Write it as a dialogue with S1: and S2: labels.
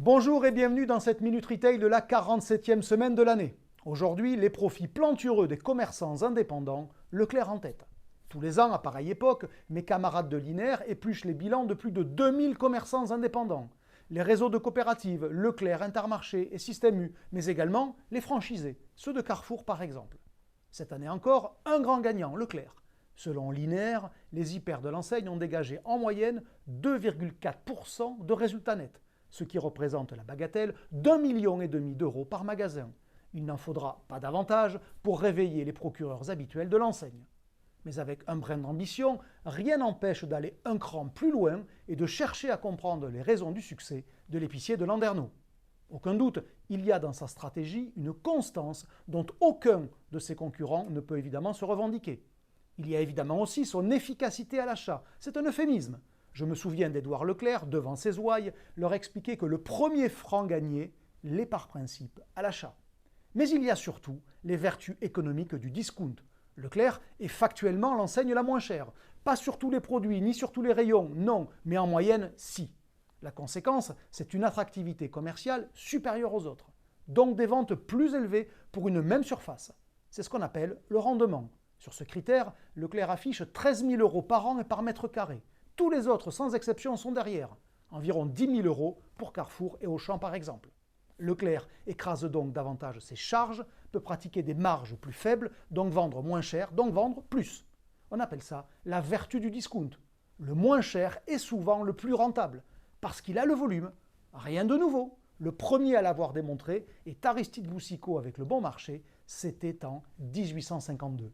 S1: Bonjour et bienvenue dans cette Minute Retail de la 47e semaine de l'année. Aujourd'hui, les profits plantureux des commerçants indépendants, Leclerc en tête. Tous les ans, à pareille époque, mes camarades de Linéaire épluchent les bilans de plus de 2000 commerçants indépendants. Les réseaux de coopératives, Leclerc, Intermarché et Système U, mais également les franchisés, ceux de Carrefour par exemple. Cette année encore, un grand gagnant, Leclerc. Selon Linéaire, les hyper de l'enseigne ont dégagé en moyenne 2,4% de résultats nets, ce qui représente la bagatelle d'1,5 million d'euros par magasin. Il n'en faudra pas davantage pour réveiller les procureurs habituels de l'enseigne. Mais avec un brin d'ambition, rien n'empêche d'aller un cran plus loin et de chercher à comprendre les raisons du succès de l'épicier de Landerneau. Aucun doute, il y a dans sa stratégie une constance dont aucun de ses concurrents ne peut évidemment se revendiquer. Il y a évidemment aussi son efficacité à l'achat. C'est un euphémisme. Je me souviens d'Édouard Leclerc, devant ses ouailles, leur expliquer que le premier franc gagné l'est par principe à l'achat. Mais il y a surtout les vertus économiques du discount. Leclerc est factuellement l'enseigne la moins chère. Pas sur tous les produits, ni sur tous les rayons, non, mais en moyenne, si. La conséquence, c'est une attractivité commerciale supérieure aux autres. Donc des ventes plus élevées pour une même surface. C'est ce qu'on appelle le rendement. Sur ce critère, Leclerc affiche 13 000 euros par an et par mètre carré. Tous les autres, sans exception, sont derrière. Environ 10 000 euros pour Carrefour et Auchan par exemple. Leclerc écrase donc davantage ses charges, peut pratiquer des marges plus faibles, donc vendre moins cher, donc vendre plus. On appelle ça la vertu du discount. Le moins cher est souvent le plus rentable, parce qu'il a le volume. Rien de nouveau. Le premier à l'avoir démontré est Aristide Boucicaut avec le bon marché, c'était en 1852.